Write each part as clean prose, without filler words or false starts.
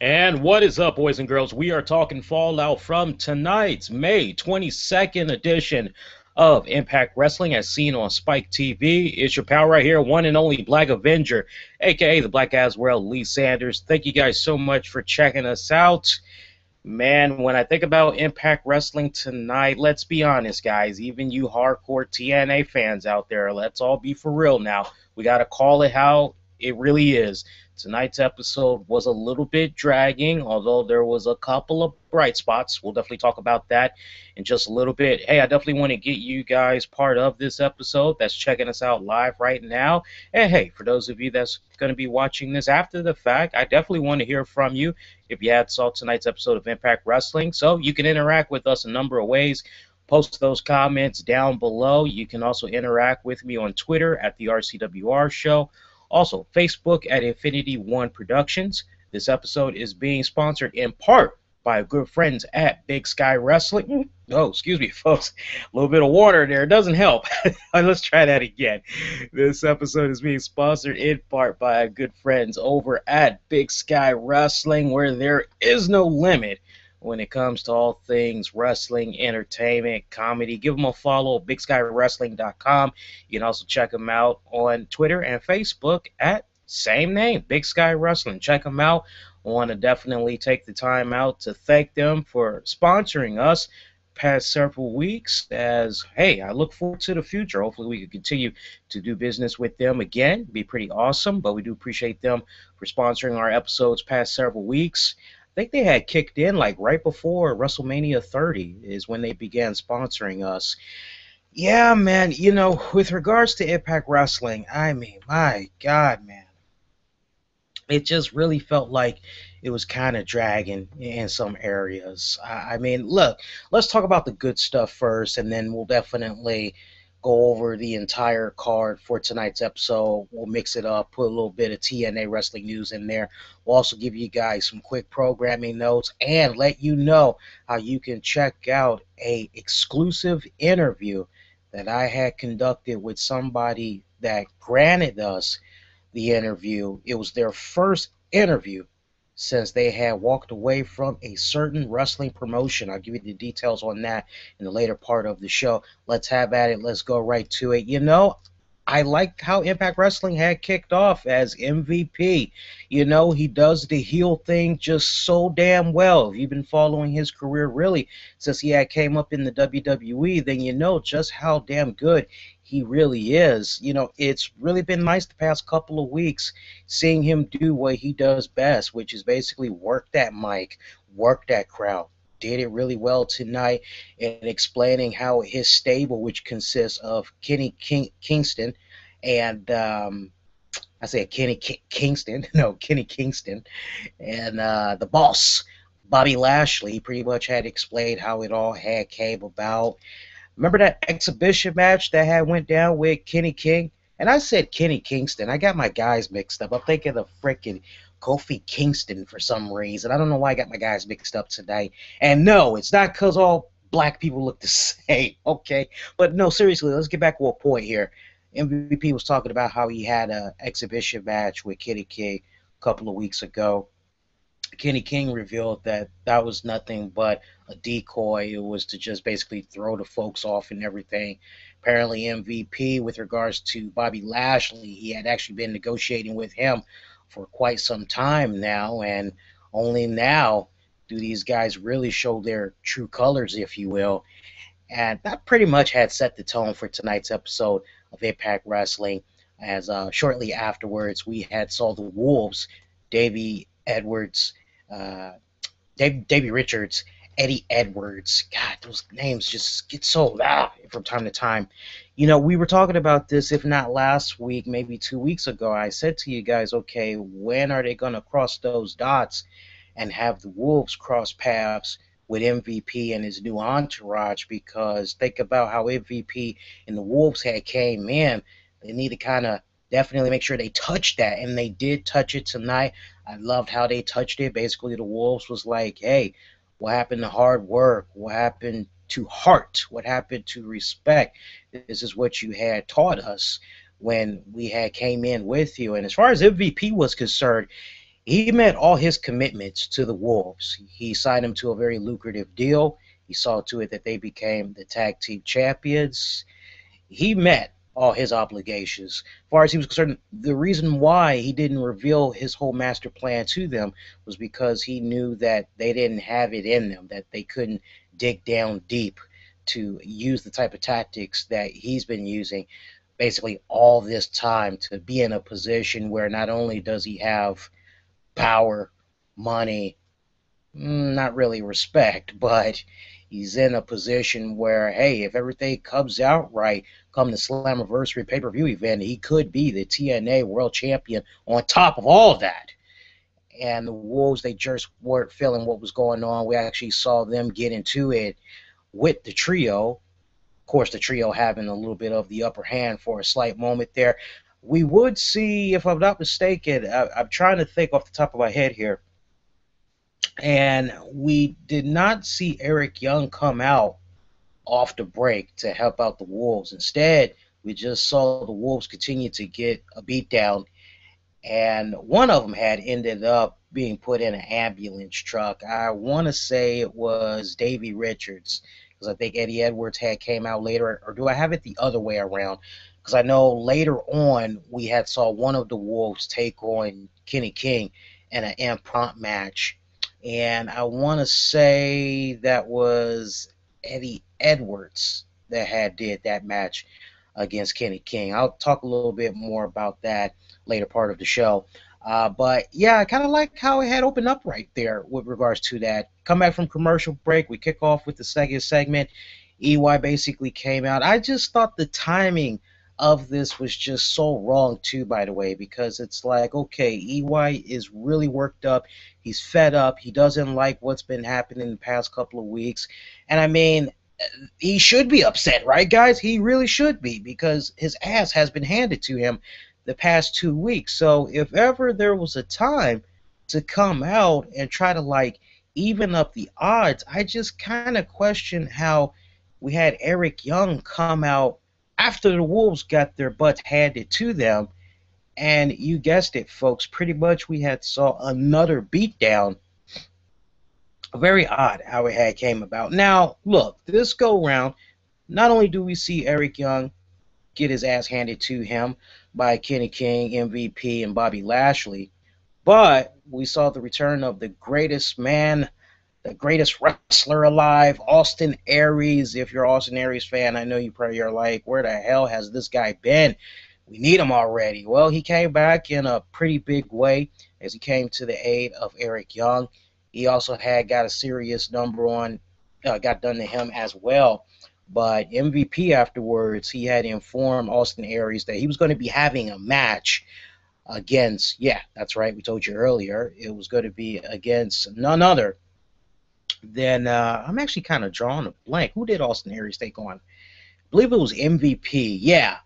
And what is up, boys and girls? We are talking Fallout from tonight's May 22nd edition of Impact Wrestling as seen on Spike TV. It's your pal right here, one and only Black Avenger, aka the Black Aswell, Lee Sanders. Thank you guys so much for checking us out. Man, when I think about Impact Wrestling tonight, let's be honest, guys. Even you hardcore TNA fans out there, let's all be for real now. We got to call it how it really is. Tonight's episode was a little bit dragging, although there was a couple of bright spots. We'll definitely talk about that in just a little bit. Hey, I definitely want to get you guys part of this episode that's checking us out live right now. And hey, for those of you that's going to be watching this after the fact, I definitely want to hear from you if you had saw tonight's episode of Impact Wrestling. So you can interact with us a number of ways. Post those comments down below. You can also interact with me on Twitter at the RCWR Show. Also, Facebook at Infinity One Productions. This episode is being sponsored in part by good friends at Big Sky Wrestling. Oh, excuse me, folks. A little bit of water there doesn't help. Let's try that again. This episode is being sponsored in part by good friends over at Big Sky Wrestling, where there is no limit when it comes to all things wrestling, entertainment, comedy. Give them a follow, BigSkyWrestling.com. You can also check them out on Twitter and Facebook at same name, Big Sky Wrestling. Check them out. I want to definitely take the time out to thank them for sponsoring us past several weeks as, hey, I look forward to the future. Hopefully we can continue to do business with them again. Be pretty awesome, but we do appreciate them for sponsoring our episodes past several weeks. I think they had kicked in like right before WrestleMania 30 is when they began sponsoring us. Yeah, man, with regards to Impact Wrestling, I mean, my God, man, it just really felt like it was kind of dragging in some areas. I mean, look, let's talk about the good stuff first, and then we'll definitely go over the entire card for tonight's episode. We'll mix it up, put a little bit of TNA wrestling news in there. We'll also give you guys some quick programming notes and let you know how you can check out a exclusive interview that I had conducted with somebody that granted us the interview. It was their first interview since they had walked away from a certain wrestling promotion. I'll give you the details on that in the later part of the show. Let's have at it. Let's go right to it. I like how Impact Wrestling had kicked off as MVP. He does the heel thing just so damn well. If you've been following his career really since he had came up in the WWE, then you know just how damn good he really is. It's really been nice the past couple of weeks seeing him do what he does best, which is basically work that mic, work that crowd. Did it really well tonight in explaining how his stable, which consists of Kingston and I say Kingston, no, Kenny Kingston, and the boss, Bobby Lashley, pretty much had explained how it all had came about. Remember that exhibition match that had went down with Kenny King? And I said Kenny Kingston. I got my guys mixed up. I'm thinking of freaking Kofi Kingston for some reason. I don't know why I got my guys mixed up tonight. And no, it's not because all black people look the same, okay? But no, seriously, let's get back to a point here. MVP was talking about how he had an exhibition match with Kenny King a couple of weeks ago. Kenny King revealed that that was nothing but a decoy. It was to just basically throw the folks off and everything. Apparently, MVP, with regards to Bobby Lashley, he had actually been negotiating with him for quite some time now, and only now do these guys really show their true colors, if you will. And that pretty much had set the tone for tonight's episode of Impact Wrestling, as shortly afterwards we had saw the Wolves, Davey Edwards, uh, Davey Richards, Eddie Edwards. God, those names just get so loud from time to time. We were talking about this, if not last week, maybe 2 weeks ago. I said to you guys, okay, when are they going to cross those dots and have the Wolves cross paths with MVP and his new entourage? Because think about how MVP and the Wolves had came in. They need to kind of definitely make sure they touch that, and they did touch it tonight. I loved how they touched it. Basically, the Wolves was like, hey, what happened to hard work? What happened to heart? What happened to respect? This is what you had taught us when we had came in with you. And as far as MVP was concerned, He met all his commitments to the Wolves. He signed them to a very lucrative deal. He saw to it that they became the tag team champions. He met all his obligations. As far as he was concerned, the reason why he didn't reveal his whole master plan to them was because he knew that they didn't have it in them, that they couldn't dig down deep to use the type of tactics that he's been using basically all this time to be in a position where not only does he have power, money, not really respect, but he's in a position where, hey, if everything comes out right, come the Slammiversary pay-per-view event, he could be the TNA World Champion on top of all of that. And the Wolves, they just weren't feeling what was going on. We actually saw them get into it with the trio. Of course, the trio having a little bit of the upper hand for a slight moment there. We would see, if I'm not mistaken, I'm trying to think off the top of my head here, and we did not see Eric Young come out off the break to help out the Wolves. Instead, we just saw the Wolves continue to get a beatdown, and one of them had ended up being put in an ambulance truck. I want to say it was Davey Richards, because I think Eddie Edwards had came out later, or do I have it the other way around? Because I know later on we had saw one of the Wolves take on Kenny King in an impromptu match, and I want to say that was Eddie Edwards that had did that match against Kenny King. I'll talk a little bit more about that later part of the show. But yeah, I kind of like how it had opened up right there with regards to that. Come back from commercial break. We kick off with the second segment. EY basically came out. I just thought the timing of this was just so wrong too, by the way, because it's like, okay, EY is really worked up. He's fed up. He doesn't like what's been happening in the past couple of weeks. And I mean, he should be upset, right, guys? He really should be, because his ass has been handed to him the past 2 weeks. So if ever there was a time to come out and try to like even up the odds, I just kind of question how we had Eric Young come out after the Wolves got their butts handed to them. And you guessed it, folks, pretty much we had saw another beatdown. Very odd how it had came about. Now, look, this go round, not only do we see Eric Young get his ass handed to him by Kenny King, MVP, and Bobby Lashley, but we saw the return of the greatest man, the greatest wrestler alive, Austin Aries. If you're an Austin Aries fan, I know you probably are like, where the hell has this guy been? We need him already. Well, he came back in a pretty big way as he came to the aid of Eric Young. He also had got a serious number on, got done to him as well. But MVP afterwards, he had informed Austin Aries that he was going to be having a match against, yeah, that's right, we told you earlier, it was going to be against none other than, I'm actually kind of drawing a blank. Who did Austin Aries take on? I believe it was MVP. Yeah,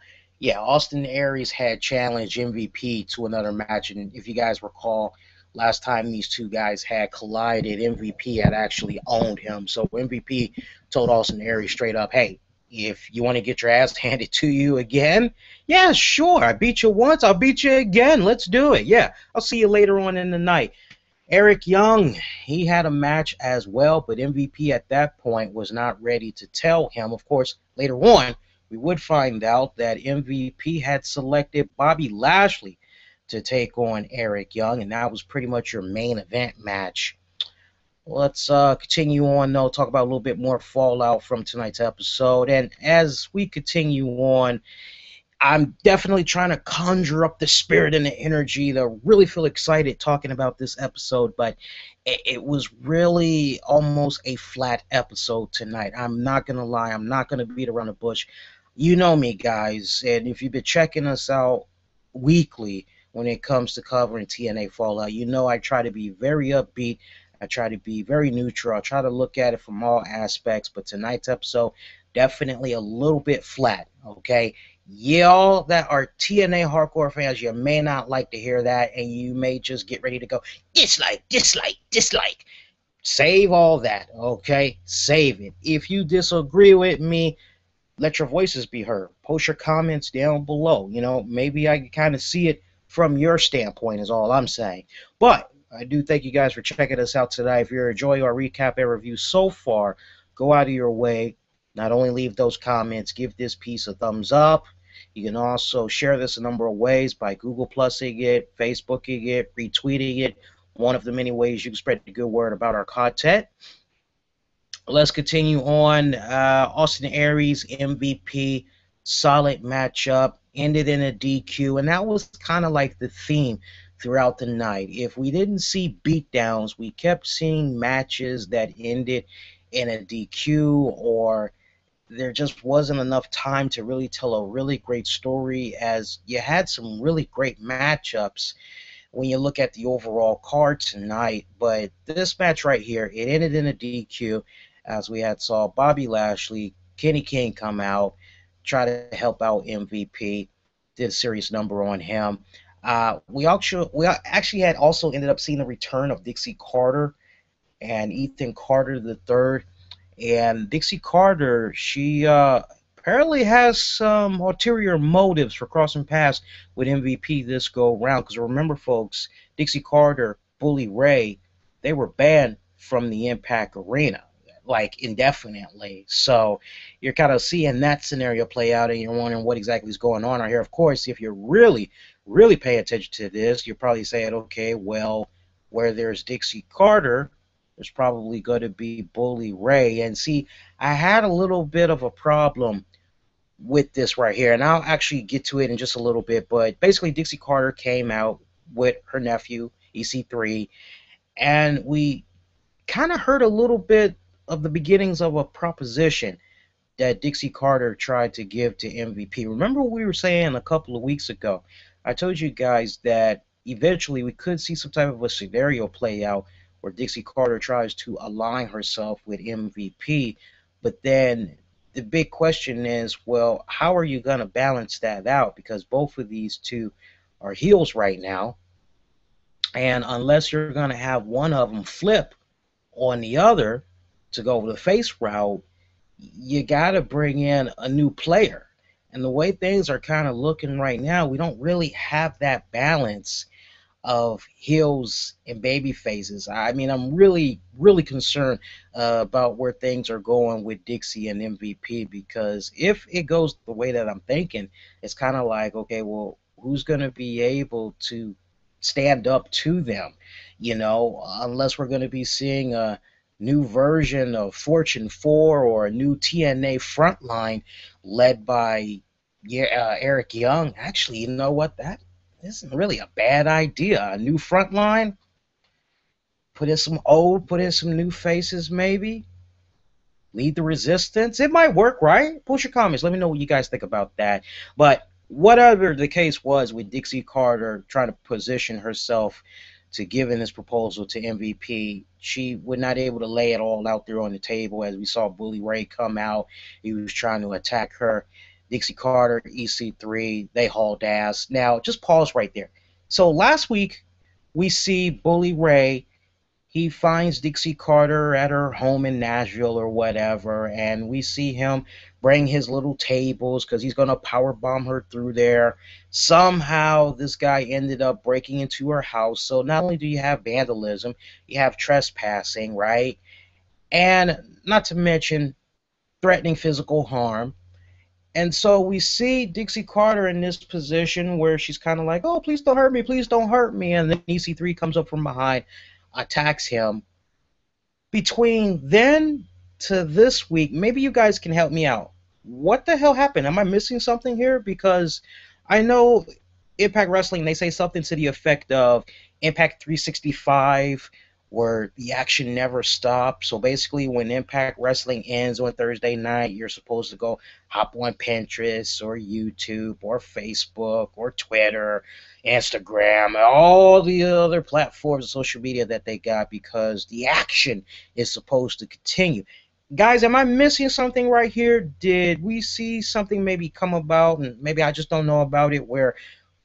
Austin Aries had challenged MVP to another match, and if you guys recall, last time these two guys had collided, MVP had actually owned him. So MVP told Austin Aries straight up, hey, if you want to get your ass handed to you again, yeah, sure. I beat you once, I'll beat you again. Let's do it. Yeah, I'll see you later on in the night. Eric Young, he had a match as well, but MVP at that point was not ready to tell him. Of course, later on, we would find out that MVP had selected Bobby Lashley to take on Eric Young, and that was pretty much your main event match. Let's continue on, though, talk about a little bit more fallout from tonight's episode. And as we continue on, I'm definitely trying to conjure up the spirit and the energy to really feel excited talking about this episode, but it was really almost a flat episode tonight. I'm not going to lie. I'm not going to beat around the bush. You know me, guys, and if you've been checking us out weekly when it comes to covering TNA Fallout, you know I try to be very upbeat. I try to be very neutral. I try to look at it from all aspects, but tonight's episode, definitely a little bit flat, okay? Y'all that are TNA hardcore fans, you may not like to hear that, and you may just get ready to go, dislike, dislike, dislike. Save all that, okay? Save it. If you disagree with me, let your voices be heard. Post your comments down below. You know, maybe I can kind of see it from your standpoint is all I'm saying. But I do thank you guys for checking us out tonight. If you're enjoying our recap and review so far, go out of your way. Not only leave those comments, give this piece a thumbs up. You can also share this a number of ways by Google Plusing it, Facebooking it, retweeting it. One of the many ways you can spread the good word about our content. Let's continue on. Austin Aries, MVP, solid matchup, ended in a DQ, and that was kind of like the theme throughout the night. If we didn't see beatdowns, we kept seeing matches that ended in a DQ, or there just wasn't enough time to really tell a really great story, as you had some really great matchups when you look at the overall card tonight. But this match right here, it ended in a DQ, as we had saw Bobby Lashley, Kenny King come out, try to help out MVP, did a serious number on him. We actually had also ended up seeing the return of Dixie Carter and Ethan Carter the third. And Dixie Carter, she apparently has some ulterior motives for crossing paths with MVP this go round. Because remember, folks, Dixie Carter, Bully Ray, they were banned from the Impact Arena, like indefinitely. So you're kind of seeing that scenario play out, and you're wondering what exactly is going on out here. Of course, if you're really, really paying attention to this, you're probably saying, okay, well, where there's Dixie Carter, there's probably going to be Bully Ray. And see, I had a little bit of a problem with this right here, and I'll actually get to it in just a little bit. But basically, Dixie Carter came out with her nephew, EC3, and we kind of heard a little bit of the beginnings of a proposition that Dixie Carter tried to give to MVP. Remember what we were saying a couple of weeks ago? I told you guys that eventually we could see some type of a scenario play out where Dixie Carter tries to align herself with MVP. But then the big question is, well, how are you going to balance that out? Because both of these two are heels right now. And unless you're going to have one of them flip on the other to go the face route, you got to bring in a new player. And the way things are kind of looking right now, we don't really have that balance of heels and baby faces. I mean, I'm really, really concerned about where things are going with Dixie and MVP, because if it goes the way that I'm thinking, it's kind of like, okay, well, who's going to be able to stand up to them? Unless we're going to be seeing a new version of Fortune 4 or a new TNA frontline led by Eric Young. Actually, you know what? That isn't really a bad idea. A new front line, put in some new faces maybe. Lead the resistance. It might work, right? Post your comments. Let me know what you guys think about that. But whatever the case was with Dixie Carter trying to position herself to giving this proposal to MVP, she was not able to lay it all out there on the table. As we saw Bully Ray come out, he was trying to attack her. Dixie Carter, EC3, they hauled ass. Now, just pause right there. So last week, we see Bully Ray. He finds Dixie Carter at her home in Nashville or whatever, and we see him bring his little tables because he's going to power bomb her through there. Somehow, this guy ended up breaking into her house. So not only do you have vandalism, you have trespassing, right? And not to mention threatening physical harm. And so we see Dixie Carter in this position where she's kind of like, oh, please don't hurt me, please don't hurt me. And then EC3 comes up from behind, attacks him. Between then to this week, maybe you guys can help me out. What the hell happened? Am I missing something here? Because I know Impact Wrestling, they say something to the effect of Impact 365, where the action never stops. So basically, when Impact Wrestling ends on Thursday night, you're supposed to go hop on Pinterest or YouTube or Facebook or Twitter, Instagram, all the other platforms of social media that they got, because the action is supposed to continue. Guys, am I missing something right here? Did we see something maybe come about, and maybe I just don't know about it, where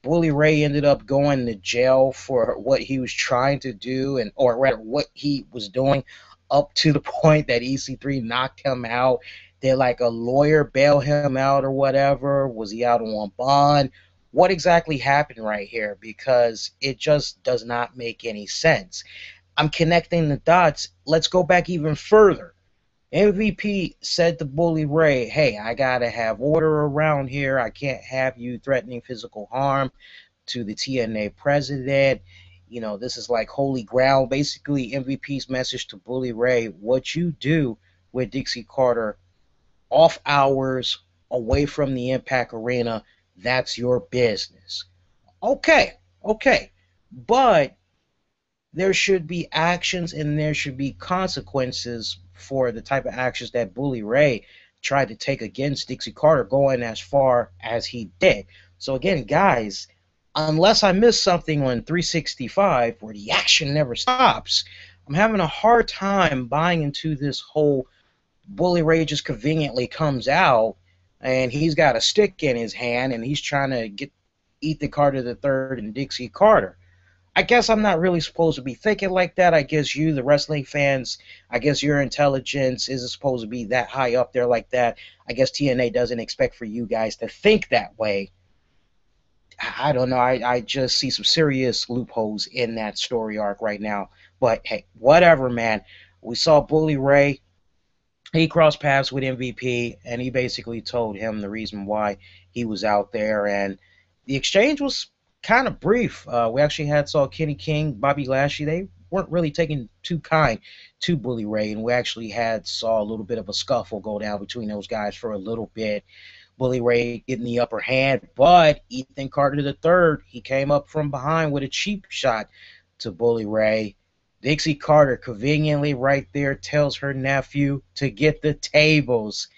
Bully Ray ended up going to jail for what he was trying to do, and or rather what he was doing, up to the point that EC3 knocked him out? Did like a lawyer bail him out or whatever? Was he out on bond? what exactly happened right here, because it just does not make any sense. I'm connecting the dots. Let's go back even further. MVP said to Bully Ray, hey, I gotta have order around here. I can't have you threatening physical harm to the TNA president. This is like holy ground. Basically, MVP's message to Bully Ray: what you do with Dixie Carter off hours, away from the Impact Arena, that's your business. Okay, okay. But there should be actions and there should be consequences for the type of actions that Bully Ray tried to take against Dixie Carter, going as far as he did. So again, guys, unless I missed something on 365 where the action never stops, I'm having a hard time buying into this whole Bully Ray just conveniently comes out and he's got a stick in his hand and he's trying to get Ethan Carter the third and Dixie Carter. I guess I'm not really supposed to be thinking like that. I guess you, the wrestling fans, I guess your intelligence isn't supposed to be that high up there like that. I guess TNA doesn't expect for you guys to think that way. I don't know. I just see some serious loopholes in that story arc right now. But hey, whatever, man. We saw Bully Ray. He crossed paths with MVP, and he basically told him the reason why he was out there. And the exchange was kind of brief. We actually saw Kenny King, Bobby Lashley. They weren't really taking too kind to Bully Ray, and we actually saw a little bit of a scuffle go down between those guys for a little bit. Bully Ray getting the upper hand, but Ethan Carter III, he came up from behind with a cheap shot to Bully Ray. Dixie Carter conveniently right there tells her nephew to get the tables.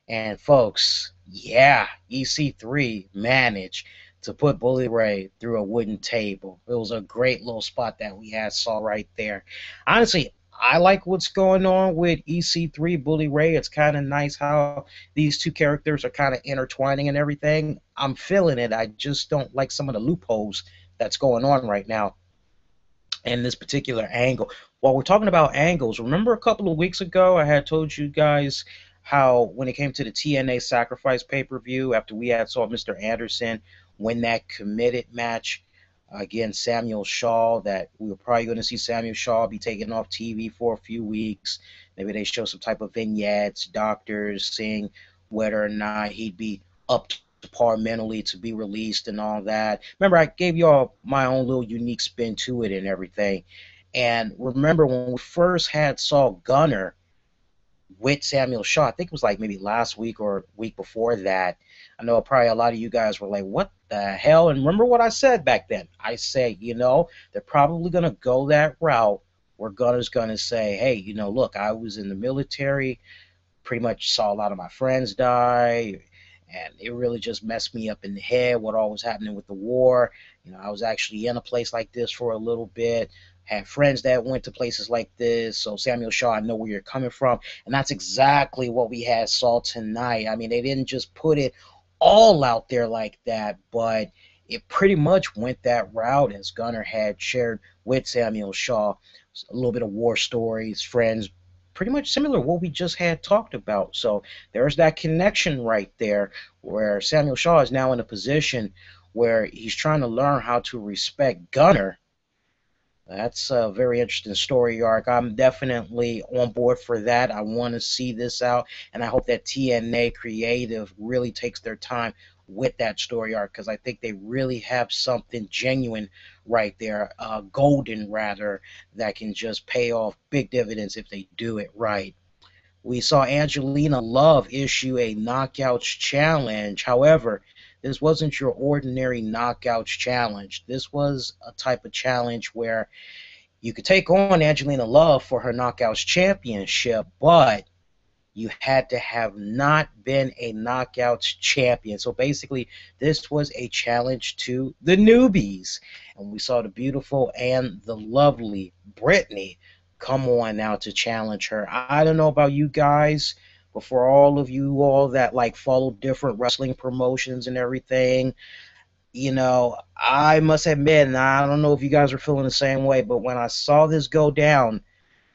And folks, yeah, EC3 managed to put Bully Ray through a wooden table. It was a great little spot that we saw right there. Honestly, I like what's going on with EC3, Bully Ray. It's kind of nice how these two characters are kind of intertwining and everything. I'm feeling it. I just don't like some of the loopholes that's going on right now in this particular angle. While we're talking about angles, remember a couple of weeks ago I had told you guys how when it came to the TNA Sacrifice pay-per-view, after we saw Mr. Anderson win that committed match against Samuel Shaw, that we were probably going to see Samuel Shaw be taken off TV for a few weeks. Maybe they show some type of vignettes, doctors seeing whether or not he'd be up to par mentally to be released and all that. Remember, I gave y'all my own little unique spin to it and everything. And remember when we first saw Gunner with Samuel Shaw, I think it was like maybe last week or week before that. I know probably a lot of you guys were like, what the hell? And remember what I said back then. I say, they're probably going to go that route where Gunner's going to say, hey, look, I was in the military, pretty much saw a lot of my friends die, and it really just messed me up in the head what all was happening with the war. I was actually in a place like this for a little bit, had friends that went to places like this. So Samuel Shaw, I know where you're coming from. And that's exactly what we saw tonight. I mean, they didn't just put it all out there like that, but it pretty much went that route, as Gunner had shared with Samuel Shaw. A little bit of war stories, friends, pretty much similar to what we just had talked about. So there's that connection right there where Samuel Shaw is now in a position where he's trying to learn how to respect Gunner. That's a very interesting story arc. I'm definitely on board for that. I want to see this out, and I hope that TNA Creative really takes their time with that story arc, because I think they really have something genuine right there, golden rather, that can just pay off big dividends if they do it right. We saw Angelina Love issue a Knockouts challenge. However, this wasn't your ordinary Knockouts challenge. This was a type of challenge where you could take on Angelina Love for her Knockouts championship, but you had to have not been a Knockouts champion. So basically, this was a challenge to the newbies. And we saw the beautiful and the lovely Brittany come on now to challenge her. I don't know about you guys, but for all of you all that follow different wrestling promotions and everything, I must admit, and I don't know if you guys are feeling the same way, but when I saw this go down,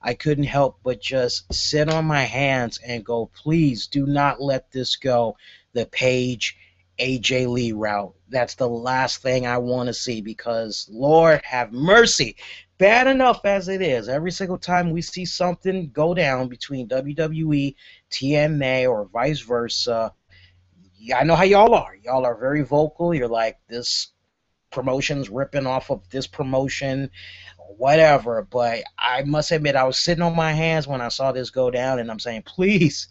I couldn't help but just sit on my hands and go, please do not let this go the Paige AJ Lee route. That's the last thing I want to see because, Lord have mercy, bad enough as it is, every single time we see something go down between WWE, TNA, or vice versa, yeah, I know how y'all are. Y'all are very vocal. You're like, this promotion's ripping off of this promotion, whatever. But I must admit, I was sitting on my hands when I saw this go down, and I'm saying, please,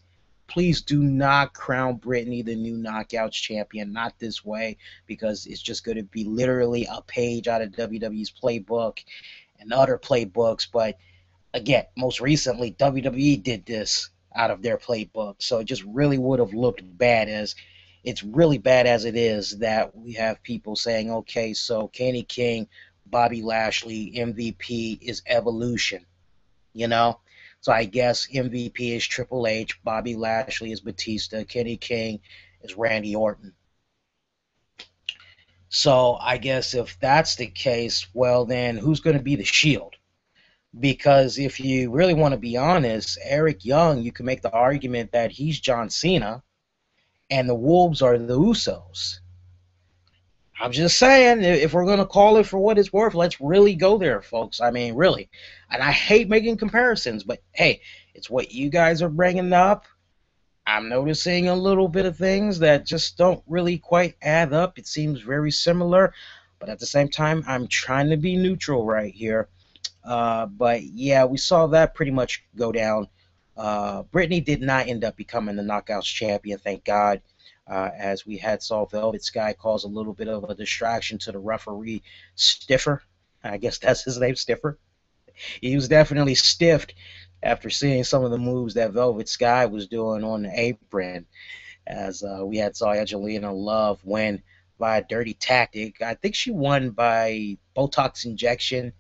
please do not crown Brittany the new Knockouts champion. Not this way, because it's just going to be literally a page out of WWE's playbook and other playbooks. But again, most recently, WWE did this out of their playbook. So it just really would have looked bad as it's really bad as it is that we have people saying, okay, so Kenny King, Bobby Lashley, MVP is Evolution, you know? So I guess MVP is Triple H, Bobby Lashley is Batista, Kenny King is Randy Orton. So I guess if that's the case, well, then who's going to be the Shield? Because if you really want to be honest, Eric Young, you can make the argument that he's John Cena and the Wolves are the Usos. I'm just saying, if we're going to call it for what it's worth, let's really go there, folks. I mean, really. And I hate making comparisons, but hey, it's what you guys are bringing up. I'm noticing a little bit of things that just don't really quite add up. It seems very similar, but at the same time, I'm trying to be neutral right here. But yeah, we saw that pretty much go down. Brittany did not end up becoming the Knockouts champion, thank God, as we had saw Velvet Sky cause a little bit of a distraction to the referee Stiffer. I guess that's his name, Stiffer. He was definitely stiffed after seeing some of the moves that Velvet Sky was doing on the apron, as we had saw Angelina Love win by a dirty tactic. I think she won by Botox injection,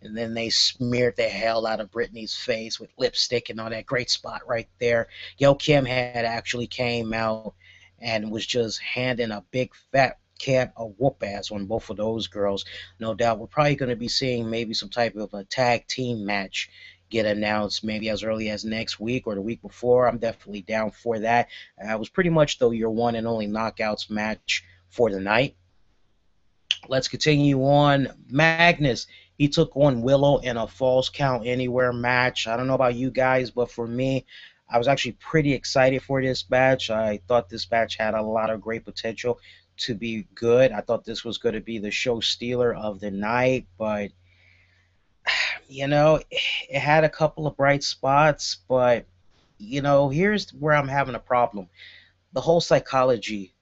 and then they smeared the hell out of Britney's face with lipstick and all that great spot right there. Yo Kim had actually came out and was just handing a big fat cat a whoop ass on both of those girls. No doubt we're probably going to be seeing maybe some type of a tag team match get announced maybe as early as next week or the week before. I'm definitely down for that. It was pretty much, though, your one and only Knockouts match for the night. Let's continue on. Magnus, he took on Willow in a Falls Count Anywhere match. I don't know about you guys, but for me, I was actually pretty excited for this match. I thought this match had a lot of great potential to be good. I thought this was going to be the show stealer of the night, but it had a couple of bright spots, but here's where I'm having a problem. The whole psychology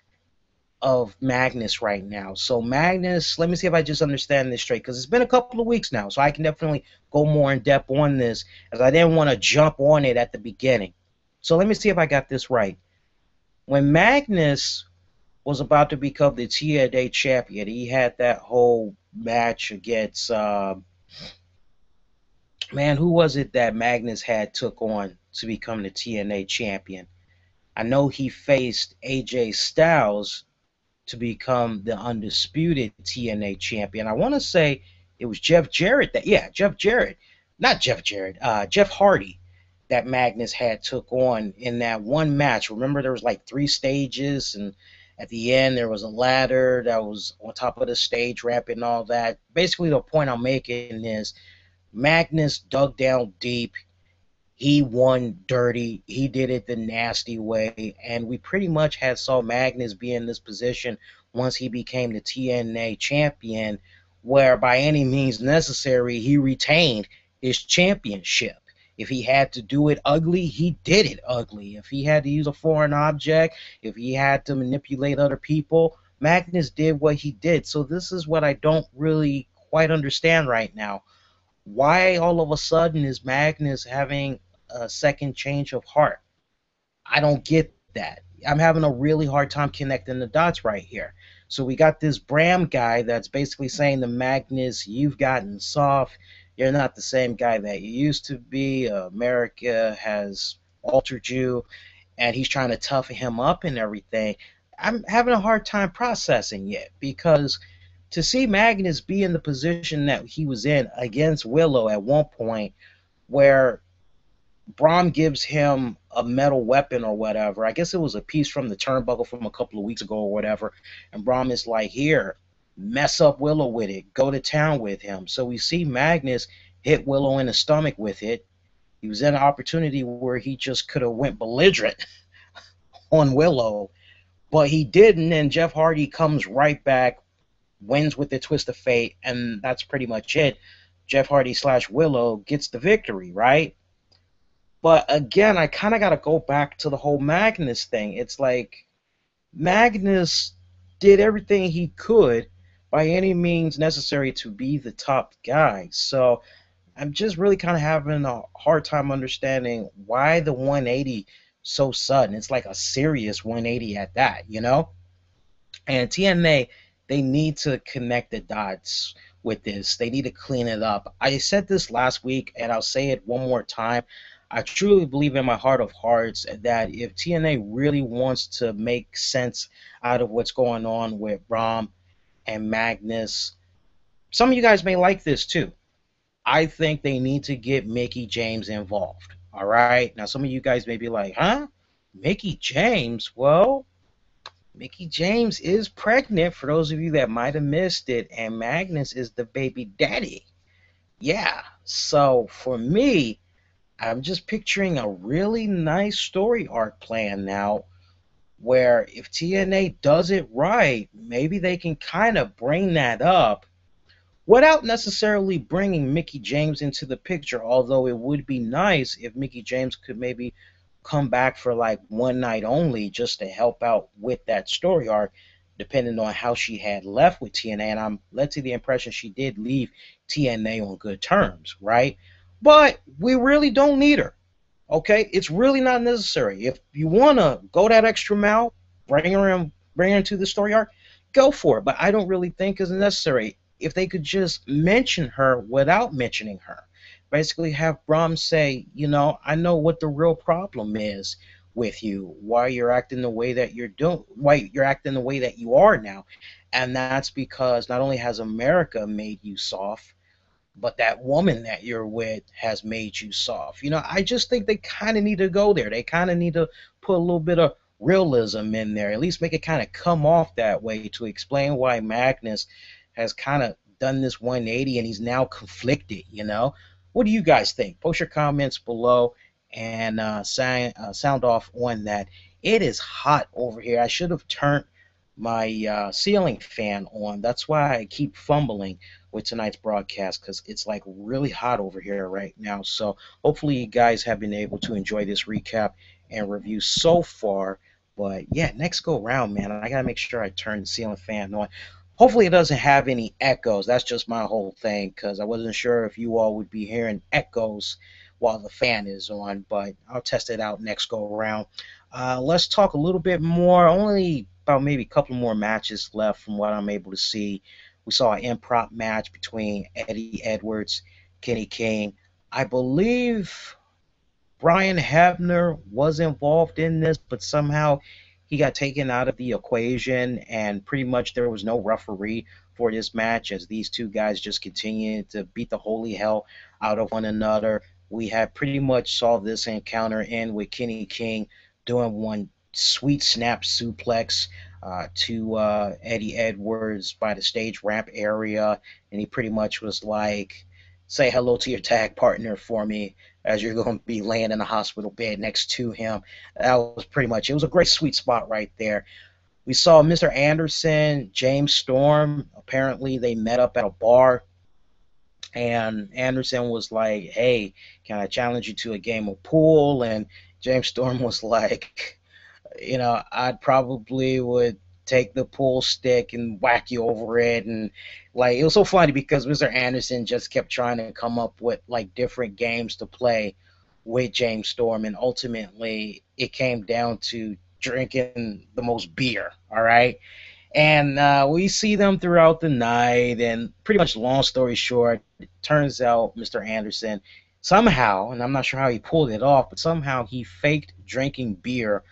of Magnus right now. So Magnus, let me see if I just understand this straight, because it's been a couple of weeks now, so I can definitely go more in depth on this, as I didn't want to jump on it at the beginning. So let me see if I got this right. When Magnus was about to become the TNA champion, he had that whole match against who was it that Magnus had took on to become the TNA champion? I know he faced AJ Styles to become the undisputed TNA champion. I want to say it was Jeff Jarrett Jeff Hardy that Magnus had took on in that one match. Remember, there was like 3 stages, and at the end there was a ladder that was on top of the stage ramp and all that. Basically, the point I'm making is Magnus dug down deep. He won dirty. He did it the nasty way. And we pretty much had saw Magnus be in this position once he became the TNA champion, where by any means necessary, he retained his championship. If he had to do it ugly, he did it ugly. If he had to use a foreign object, if he had to manipulate other people, Magnus did what he did. So this is what I don't really quite understand right now. Why all of a sudden is Magnus having a second change of heart? I don't get that. I'm having a really hard time connecting the dots right here. So we got this Bram guy that's basically saying to Magnus, you've gotten soft. You're not the same guy that you used to be. America has altered you. And he's trying to toughen him up and everything. I'm having a hard time processing it, because to see Magnus be in the position that he was in against Willow at one point, where Braun gives him a metal weapon or whatever. I guess it was a piece from the turnbuckle from a couple of weeks ago or whatever. And Braun is like, here, mess up Willow with it. Go to town with him. So we see Magnus hit Willow in the stomach with it. He was in an opportunity where he just could have went belligerent on Willow, but he didn't. And Jeff Hardy comes right back, wins with the twist of fate, and that's pretty much it. Jeff Hardy slash Willow gets the victory, right? But again, I kind of got to go back to the whole Magnus thing. It's like Magnus did everything he could by any means necessary to be the top guy. So I'm just really kind of having a hard time understanding why the 180 so sudden. It's like a serious 180 at that, you know? And TNA, they need to connect the dots with this. They need to clean it up. I said this last week, and I'll say it one more time. I truly believe in my heart of hearts that if TNA really wants to make sense out of what's going on with Braun and Magnus, some of you guys may like this too. I think they need to get Mickie James involved. All right. Now, some of you guys may be like, huh? Mickie James? Well, Mickie James is pregnant, for those of you that might have missed it, and Magnus is the baby daddy. Yeah. So for me, I'm just picturing a really nice story arc plan now where if TNA does it right, maybe they can kind of bring that up without necessarily bringing Mickie James into the picture, although it would be nice if Mickie James could maybe come back for like one night only just to help out with that story arc, depending on how she had left with TNA. And I'm led to the impression she did leave TNA on good terms, right? But we really don't need her. Okay, it's really not necessary. If you wanna go that extra mile, bring her into the story arc, go for it. But I don't really think it's necessary. If they could just mention her without mentioning her, basically have Braun say, I know what the real problem is with you, why you're acting the way that you're doing, why you're acting the way that you are now, and that's because not only has America made you soft, but that woman that you're with has made you soft. I just think they kind of need to go there. They kind of need to put a little bit of realism in there, at least make it kind of come off that way to explain why Magnus has kind of done this 180 and he's now conflicted. What do you guys think? Post your comments below and sound off on that. It is hot over here. I should have turned my ceiling fan on. That's why I keep fumbling with tonight's broadcast, because it's like really hot over here right now. So hopefully you guys have been able to enjoy this recap and review so far. But yeah, next go round, man, I gotta make sure I turn the ceiling fan on. Hopefully it doesn't have any echoes. That's just my whole thing, because I wasn't sure if you all would be hearing echoes while the fan is on, but I'll test it out next go around. Let's talk a little bit more. Only about maybe a couple more matches left from what I'm able to see. We saw an improp match between Eddie Edwards, Kenny King. I believe Brian Hebner was involved in this, but somehow he got taken out of the equation, and pretty much there was no referee for this match as these two guys just continued to beat the holy hell out of one another. We had pretty much saw this encounter end with Kenny King doing one sweet snap suplex to Eddie Edwards by the stage ramp area, and he pretty much was like, say hello to your tag partner for me as you're going to be laying in a hospital bed next to him. That was pretty much, it was a great sweet spot right there. We saw Mr. Anderson, James Storm. Apparently they met up at a bar, and Anderson was like, hey, can I challenge you to a game of pool? And James Storm was like, I'd probably would take the pool stick and whack you over it. And like, it was so funny because Mr. Anderson just kept trying to come up with like different games to play with James Storm, and ultimately it came down to drinking the most beer. All right. And we see them throughout the night, and pretty much long story short, it turns out Mr. Anderson somehow, and I'm not sure how he pulled it off, but somehow he faked drinking beer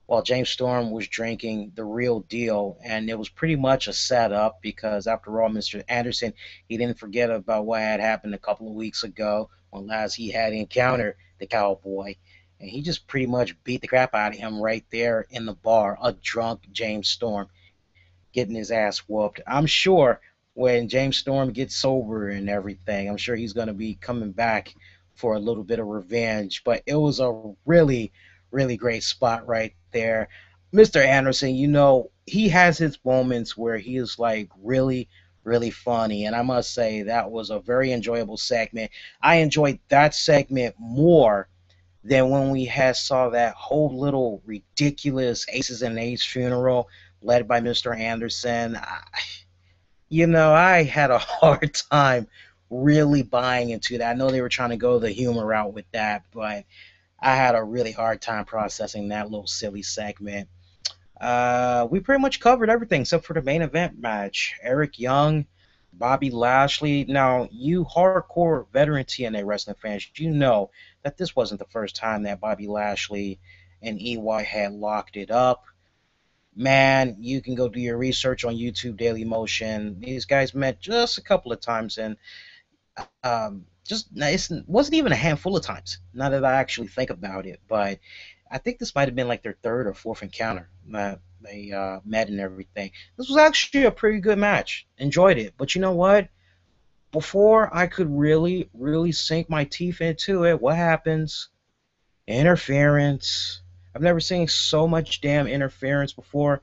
while James Storm was drinking the real deal. And it was pretty much a setup because, after all, Mr. Anderson, he didn't forget about what had happened a couple of weeks ago when last he had encountered the Cowboy. and he just pretty much beat the crap out of him right there in the bar. A drunk James Storm getting his ass whooped. I'm sure when James Storm gets sober and everything, I'm sure he's going to be coming back for a little bit of revenge. But it was a really, really great spot right there. Mr. Anderson, he has his moments where he is like really, really funny. And I must say, that was a very enjoyable segment. I enjoyed that segment more than when we had saw that whole little ridiculous Aces and Eights funeral led by Mr. Anderson. I had a hard time really buying into that. I know they were trying to go the humor route with that, but I had a really hard time processing that little silly segment. We pretty much covered everything except for the main event match. Eric Young, Bobby Lashley. Now, you hardcore veteran TNA wrestling fans, you know that this wasn't the first time that Bobby Lashley and EY had locked it up. Man, you can go do your research on YouTube Daily Motion. These guys met just a couple of times, and just it wasn't even a handful of times. Now that I actually think about it, but I think this might have been like their third or fourth encounter that they met and everything. This was actually a pretty good match. Enjoyed it, but you know what? Before I could really, really sink my teeth into it, what happens? Interference. I've never seen so much damn interference before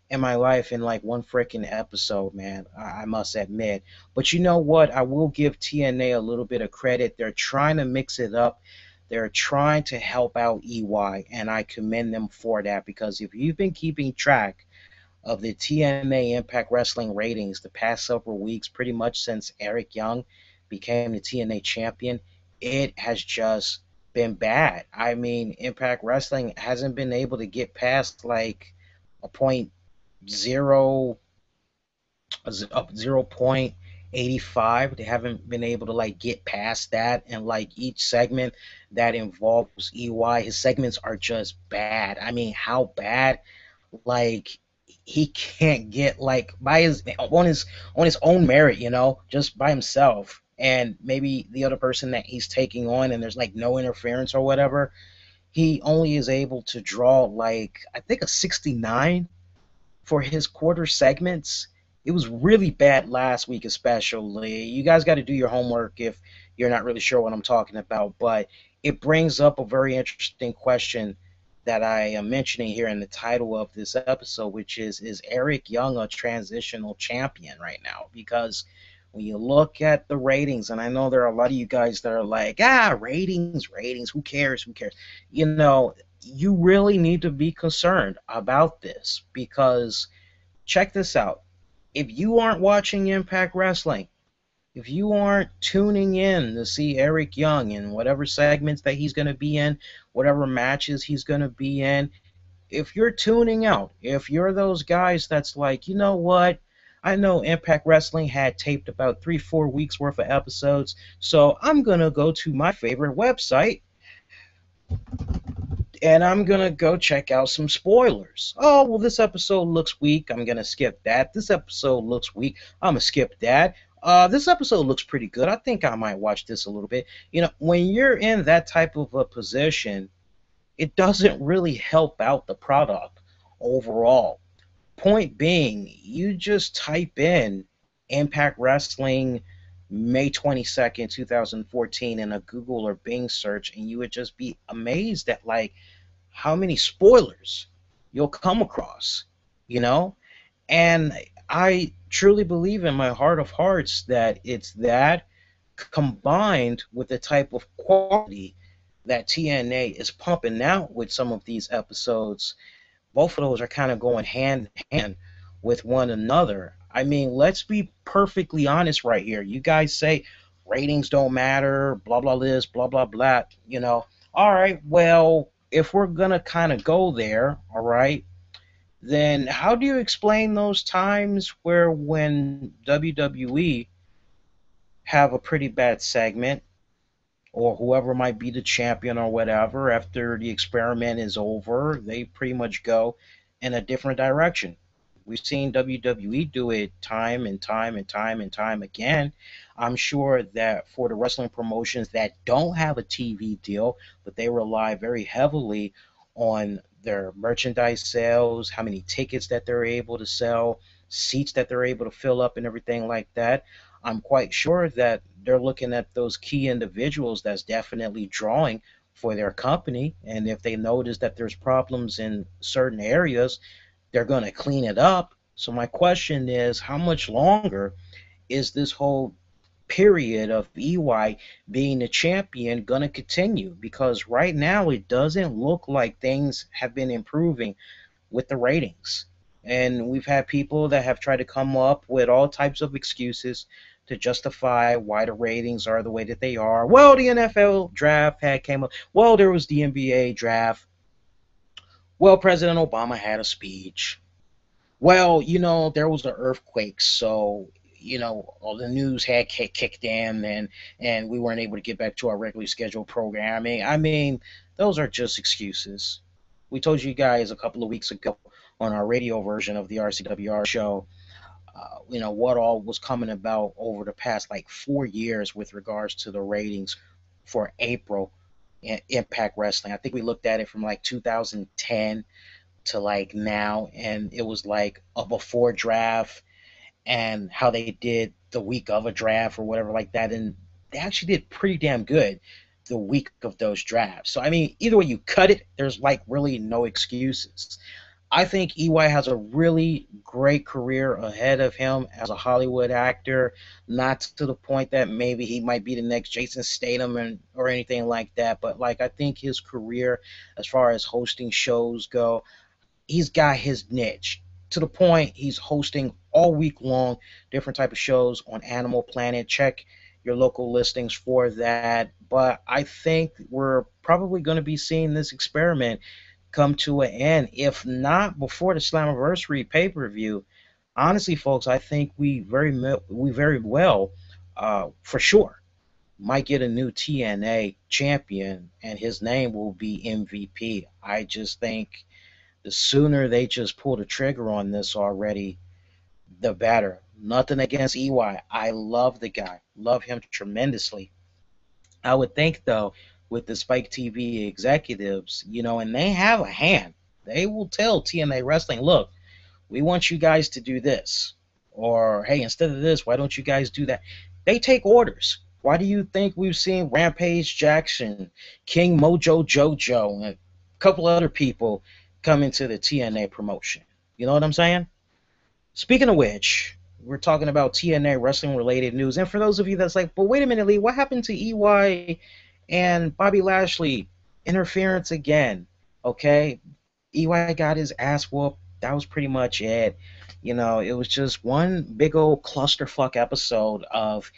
in my life in like one freaking episode, man. I must admit. But you know what? I will give TNA a little bit of credit. They're trying to mix it up. They're trying to help out EY, and I commend them for that because if you've been keeping track of the TNA Impact Wrestling ratings the past several weeks, pretty much since Eric Young became the TNA champion, it has just been bad. I mean, Impact Wrestling hasn't been able to get past like a point zero, 0.85. They haven't been able to like get past that, and like each segment that involves EY, his segments are just bad. I mean, how bad? Like he can't get like by his own merit, just by himself. And maybe the other person that he's taking on, and there's like no interference or whatever, he only is able to draw like I think a 69 for his quarter segments. It was really bad last week, especially. You guys got to do your homework if you're not really sure what I'm talking about, but it brings up a very interesting question that I am mentioning here in the title of this episode, which is Eric Young a transitional champion right now? Because when you look at the ratings, and I know there are a lot of you guys that are like, ratings, who cares, who cares? You really need to be concerned about this because check this out. If you aren't watching Impact Wrestling, if you aren't tuning in to see Eric Young in whatever segments that he's going to be in, whatever matches he's going to be in, if you're tuning out, if you're those guys that's like, you know what? I know Impact Wrestling had taped about 3-4 weeks worth of episodes, so I'm going to go to my favorite website and I'm gonna go check out some spoilers. Oh, well, this episode looks weak. I'm gonna skip that. This episode looks weak. I'm gonna skip that. This episode looks pretty good. I think I might watch this a little bit. When you're in that type of a position, it doesn't really help out the product overall. Point being, you just type in Impact Wrestling May 22nd, 2014 in a Google or Bing search, and you would just be amazed at like how many spoilers you'll come across, you know? And I truly believe in my heart of hearts that it's that combined with the type of quality that TNA is pumping out with some of these episodes. Both of those are kind of going hand in hand with one another. I mean, let's be perfectly honest right here. You guys say ratings don't matter, blah, blah, this, blah, blah, blah. All right, well, if we're going to kind of go there, all right, then how do you explain those times where when WWE have a pretty bad segment, or whoever might be the champion or whatever, after the experiment is over, they pretty much go in a different direction? We've seen WWE do it time and time and time and time again. I'm sure that for the wrestling promotions that don't have a TV deal, but they rely very heavily on their merchandise sales, how many tickets that they're able to sell, seats that they're able to fill up, and everything like that. I'm quite sure that they're looking at those key individuals that's definitely drawing for their company. And if they notice that there's problems in certain areas, they're going to clean it up. So my question is, how much longer is this whole period of EY being the champion going to continue? Because right now it doesn't look like things have been improving with the ratings. And we've had people that have tried to come up with all types of excuses to justify why the ratings are the way that they are. Well, the NFL draft had came up. Well, there was the NBA draft. Well, President Obama had a speech. Well, there was an earthquake, so all the news had kicked in, and we weren't able to get back to our regularly scheduled programming. I mean, those are just excuses. We told you guys a couple of weeks ago on our radio version of the RCWR show, what all was coming about over the past like 4 years with regards to the ratings for April in Impact Wrestling. I think we looked at it from like 2010 to like now, and it was like a before draft and how they did the week of a draft or whatever like that, and they actually did pretty damn good the week of those drafts. So I mean, either way you cut it, there's like really no excuses. I think EY has a really great career ahead of him as a Hollywood actor, not to the point that maybe he might be the next Jason Statham or anything like that, but like I think his career as far as hosting shows go, he's got his niche to the point he's hosting all week long different type of shows on Animal Planet. Check your local listings for that. But I think we're probably going to be seeing this experiment come to an end, if not before the Slammiversary pay-per-view. Honestly, folks, I think we very well, for sure, might get a new TNA champion, and his name will be MVP. I just think the sooner they just pull the trigger on this already, the better. Nothing against EY. I love the guy, love him tremendously. I would think, though, with the Spike TV executives, and they have a hand, they will tell TNA Wrestling, look, we want you guys to do this. Or, hey, instead of this, why don't you guys do that? They take orders. Why do you think we've seen Rampage Jackson, King Mojo Jojo, and a couple other people come into the TNA promotion? You know what I'm saying? Speaking of which, we're talking about TNA wrestling related news. And for those of you that's like, but wait a minute, Lee, what happened to EY and Bobby Lashley? Interference again. Okay. EY got his ass whooped. That was pretty much it. It was just one big old clusterfuck episode of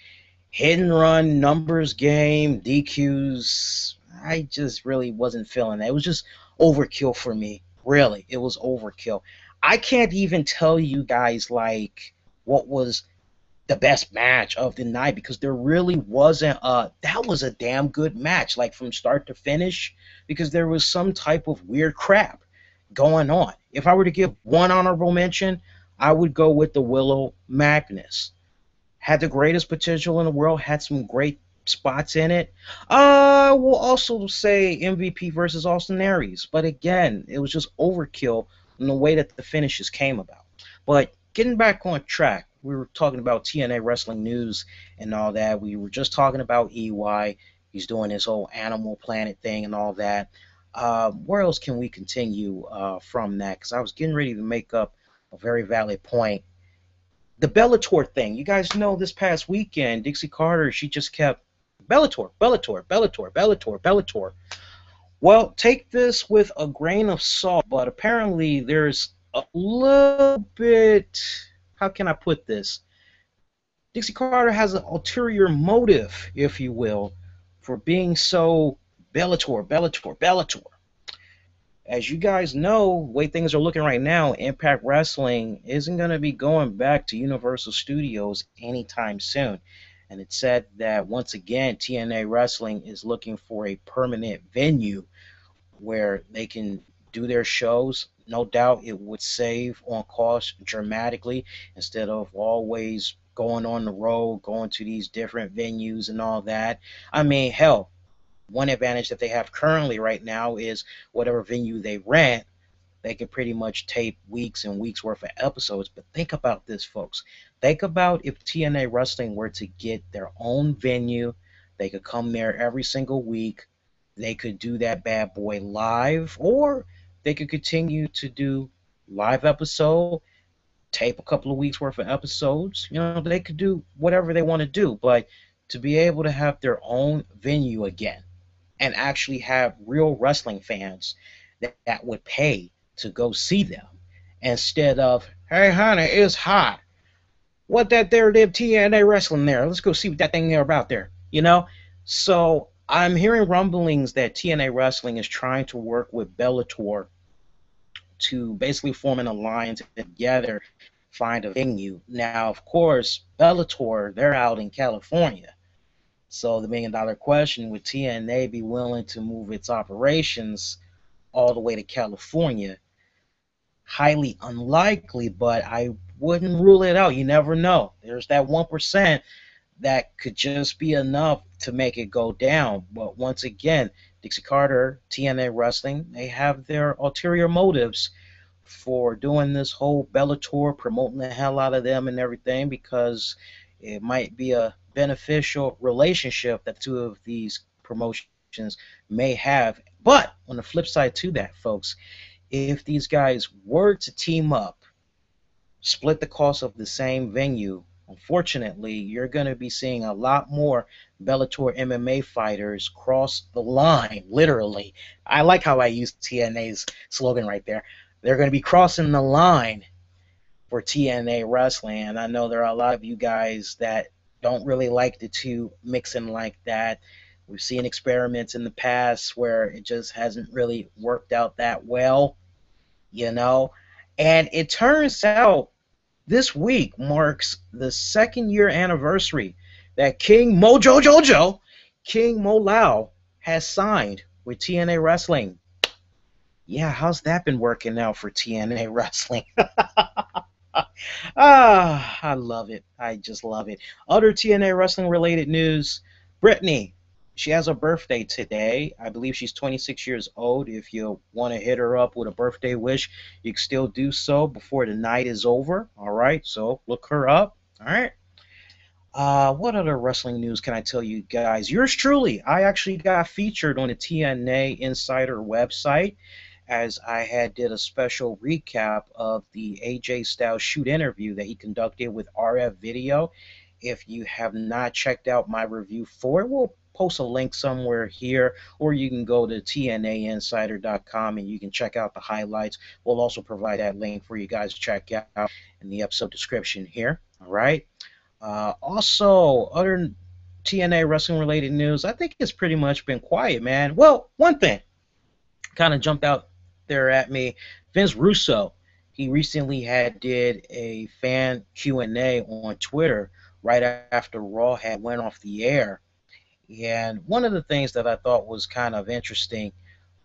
hit and run, numbers game, DQs. I just really wasn't feeling that. It was just overkill for me. Really, it was overkill. I can't even tell you guys like what was the best match of the night, because there really wasn't a that was a damn good match, like from start to finish, because there was some type of weird crap going on. If I were to give one honorable mention, I would go with the Willow Magnus. Had the greatest potential in the world, had some great spots in it. I will also say MVP versus Austin Aries, but again, it was just overkill in the way that the finishes came about. But getting back on track, we were talking about TNA wrestling news and all that. We were just talking about EY. He's doing his whole Animal Planet thing and all that. Where else can we continue from that? Because I was getting ready to make up a very valid point. The Bellator thing. You guys know this past weekend, Dixie Carter, she just kept Bellator, Bellator, Bellator, Bellator, Bellator. Well, take this with a grain of salt, but apparently there's a little bit, how can I put this? Dixie Carter has an ulterior motive, if you will, for being so Bellator, Bellator, Bellator. As you guys know, the way things are looking right now, Impact Wrestling isn't going to be going back to Universal Studios anytime soon. And it said that once again, TNA Wrestling is looking for a permanent venue where they can do their shows. No doubt it would save on cost dramatically instead of always going on the road, going to these different venues and all that. I mean, hell, one advantage that they have currently right now is whatever venue they rent, they can pretty much tape weeks and weeks worth of episodes. But think about this, folks. Think about if TNA Wrestling were to get their own venue, they could come there every single week. They could do that bad boy live, or they could continue to do live episode, tape a couple of weeks worth of episodes. They could do whatever they want to do. But to be able to have their own venue again and actually have real wrestling fans that would pay to go see them instead of, hey, honey, it's hot. What that there did TNA wrestling there? Let's go see what that thing there about there. So I'm hearing rumblings that TNA wrestling is trying to work with Bellator to basically form an alliance together, find a venue. Now, of course, Bellator, they're out in California. So the $1 million question, would TNA be willing to move its operations all the way to California? Highly unlikely, but I wouldn't rule it out. You never know. There's that 1% that could just be enough to make it go down. But once again, Dixie Carter, TNA Wrestling, they have their ulterior motives for doing this whole Bellator, promoting the hell out of them and everything, because it might be a beneficial relationship that two of these promotions may have. But on the flip side to that, folks, if these guys were to team up, split the cost of the same venue, unfortunately, you're going to be seeing a lot more Bellator MMA fighters cross the line, literally. I like how I used TNA's slogan right there. They're going to be crossing the line for TNA wrestling, and I know there are a lot of you guys that don't really like the two mixing like that. We've seen experiments in the past where it just hasn't really worked out that well, you know. And it turns out this week marks the 2nd-year anniversary that King Mojo Jojo, King Mo Lao, has signed with TNA Wrestling. Yeah, how's that been working out for TNA Wrestling? I love it. I just love it. Other TNA Wrestling related news. Brittany, she has a birthday today. I believe she's 26 years old. If you want to hit her up with a birthday wish, you can still do so before the night is over. All right, so look her up. All right. What other wrestling news can I tell you guys? Yours truly, I actually got featured on the TNA Insider website as I had did a special recap of the AJ Styles shoot interview that he conducted with RF Video. If you have not checked out my review for it, we'll post a link somewhere here, or you can go to tnainsider.com and you can check out the highlights. We'll also provide that link for you guys to check out in the episode description here. All right. Also, other TNA wrestling related news, I think it's pretty much been quiet, man. Well, one thing kind of jumped out there at me. Vince Russo, he recently did a fan Q&A on Twitter right after Raw had went off the air. And one of the things that I thought was kind of interesting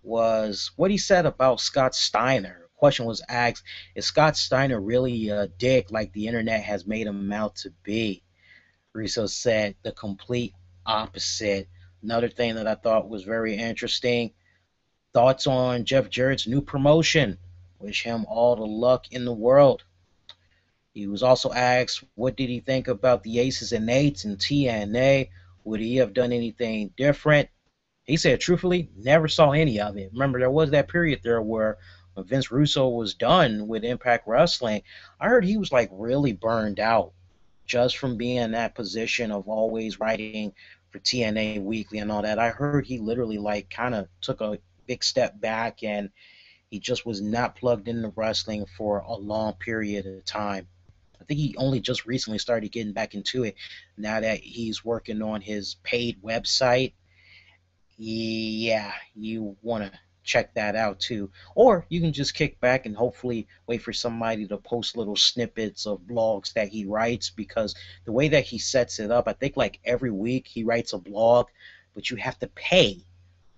was what he said about Scott Steiner. The question was asked, is Scott Steiner really a dick like the internet has made him out to be? Russo said the complete opposite. Another thing that I thought was very interesting, thoughts on Jeff Jarrett's new promotion. Wish him all the luck in the world. He was also asked what did he think about the Aces and Eights in TNA. Would he have done anything different? He said, truthfully, never saw any of it. Remember, there was that period there where when Vince Russo was done with Impact Wrestling, I heard he was like really burned out just from being in that position of always writing for TNA Weekly and all that. I heard he literally like kind of took a big step back and he just was not plugged into wrestling for a long period of time. I think he only just recently started getting back into it now that he's working on his paid website. Yeah, you want to check that out too. Or you can just kick back and hopefully wait for somebody to post little snippets of blogs that he writes, because the way that he sets it up, I think like every week he writes a blog, but you have to pay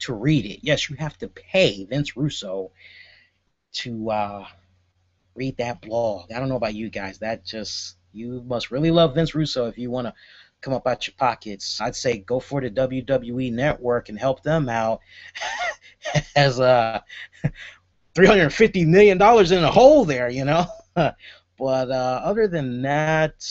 to read it. Yes, you have to pay Vince Russo to read that blog. I don't know about you guys. That just, you must really love Vince Russo if you want to come up out your pockets. I'd say go for the WWE Network and help them out as $350 million in the hole there, you know. But other than that,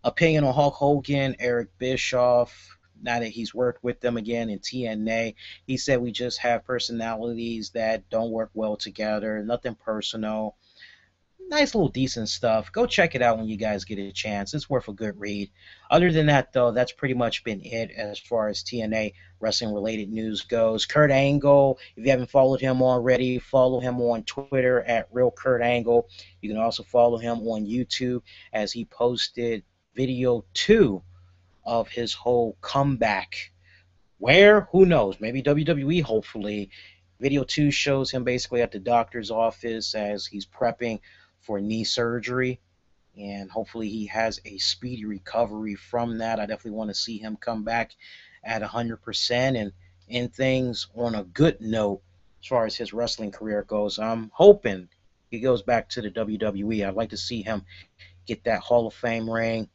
opinion on Hulk Hogan, Eric Bischoff. Now that he's worked with them again in TNA, he said we just have personalities that don't work well together. Nothing personal. Nice little decent stuff. Go check it out when you guys get a chance. It's worth a good read. Other than that, though, that's pretty much been it as far as TNA wrestling related news goes. Kurt Angle, if you haven't followed him already, follow him on Twitter at Real Kurt Angle. You can also follow him on YouTube as he posted video 2 of his whole comeback. Where? Who knows? Maybe WWE, hopefully. Video 2 shows him basically at the doctor's office as he's prepping for knee surgery, and hopefully he has a speedy recovery from that. I definitely want to see him come back at 100% and end things on a good note as far as his wrestling career goes. I'm hoping he goes back to the WWE. I'd like to see him get that Hall of Fame ring,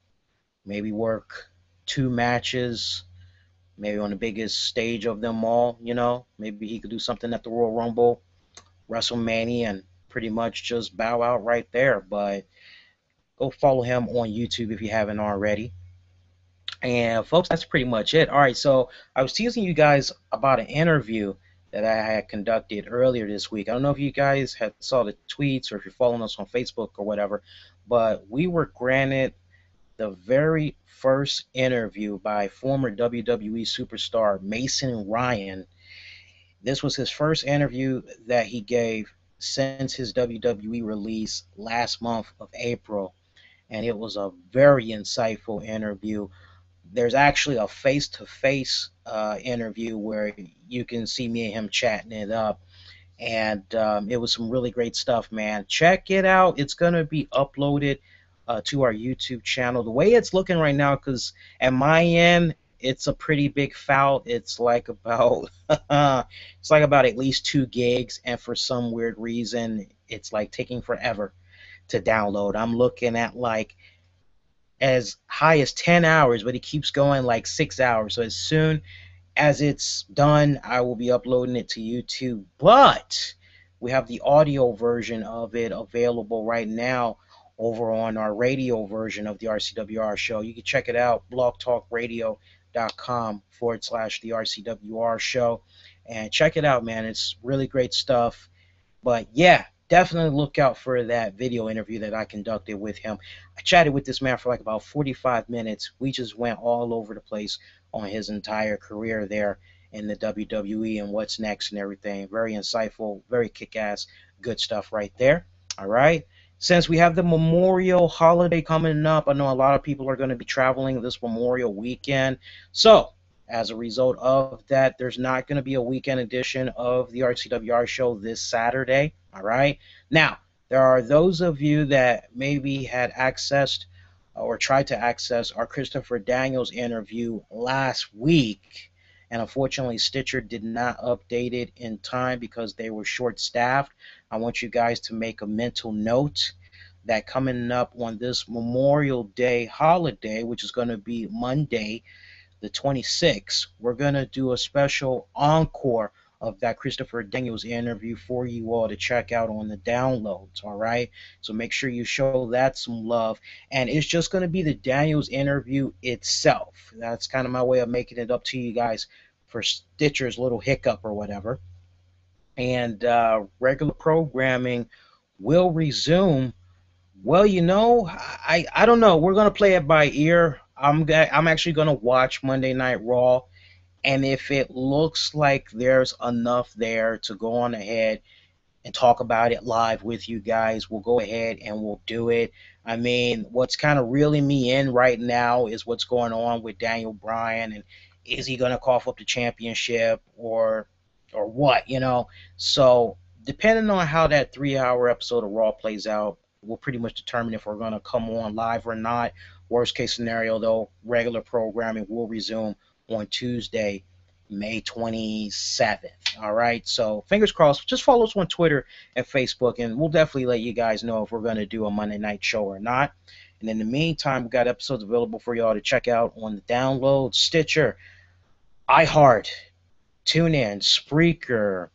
maybe work 2 matches, maybe on the biggest stage of them all, you know. Maybe he could do something at the Royal Rumble, WrestleMania, and pretty much just bow out right there. But go follow him on YouTube if you haven't already. And folks, that's pretty much it. All right, so I was teasing you guys about an interview that I had conducted earlier this week. I don't know if you guys had saw the tweets or if you're following us on Facebook or whatever, but we were granted the very first interview by former WWE superstar Mason Ryan. This was his first interview that he gave since his WWE release last month of April, and it was a very insightful interview. There's actually a face-to-face interview where you can see me and him chatting it up, and it was some really great stuff, man. Check it out. It's going to be uploaded to our YouTube channel. The way it's looking right now, because at my end, it's a pretty big foul. It's like about it's like about at least 2 gigs, and for some weird reason, it's like taking forever to download. I'm looking at like as high as 10 hours, but it keeps going like 6 hours. So as soon as it's done, I will be uploading it to YouTube. But we have the audio version of it available right now over on our radio version of the RCWR show. You can check it out, blogtalkradio.com/the RCWR show. And check it out, man. It's really great stuff. But yeah, definitely look out for that video interview that I conducted with him. I chatted with this man for like about 45 minutes. We just went all over the place on his entire career there in the WWE and what's next and everything. Very insightful, very kick-ass, good stuff right there. All right. Since we have the Memorial holiday coming up, I know a lot of people are going to be traveling this Memorial weekend. So, as a result of that, there's not going to be a weekend edition of the RCWR show this Saturday. All right. Now, there are those of you that maybe had accessed or tried to access our Christopher Daniels interview last week. And unfortunately, Stitcher did not update it in time because they were short-staffed. I want you guys to make a mental note that coming up on this Memorial Day holiday, which is going to be Monday, the 26th, we're going to do a special encore of that Christopher Daniels interview for you all to check out on the downloads, all right? So make sure you show that some love. And it's just going to be the Daniels interview itself. That's kind of my way of making it up to you guys for Stitcher's little hiccup or whatever. And regular programming will resume. Well, you know, I don't know. We're going to play it by ear. I'm actually going to watch Monday Night Raw. And if it looks like there's enough there to go on ahead and talk about it live with you guys, we'll go ahead and we'll do it. I mean, what's kind of reeling me in right now is what's going on with Daniel Bryan, and is he going to cough up the championship or what, you know? So depending on how that 3-hour episode of Raw plays out, we'll pretty much determine if we're going to come on live or not. Worst case scenario, though, regular programming will resume on Tuesday May 27th. All right. So fingers crossed. Just follow us on Twitter and Facebook, and we'll definitely let you guys know if we're going to do a Monday night show or not. And in the meantime, we've got episodes available for y'all to check out on the download, Stitcher, iHeart, TuneIn, Spreaker.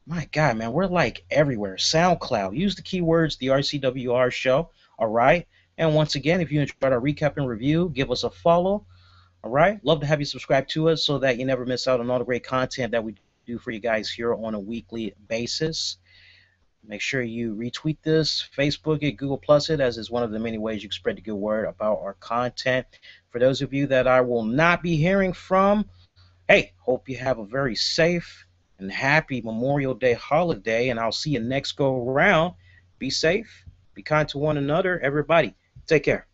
My God, man, we're like everywhere. SoundCloud. Use the keywords the RCWR show. All right. And once again, if you enjoyed our recap and review, give us a follow. All right. Love to have you subscribe to us so that you never miss out on all the great content that we do for you guys here on a weekly basis. Make sure you retweet this, Facebook it, Google Plus it, as is one of the many ways you can spread the good word about our content. For those of you that I will not be hearing from, hey, hope you have a very safe and happy Memorial Day holiday, and I'll see you next go around. Be safe, be kind to one another, everybody. Take care.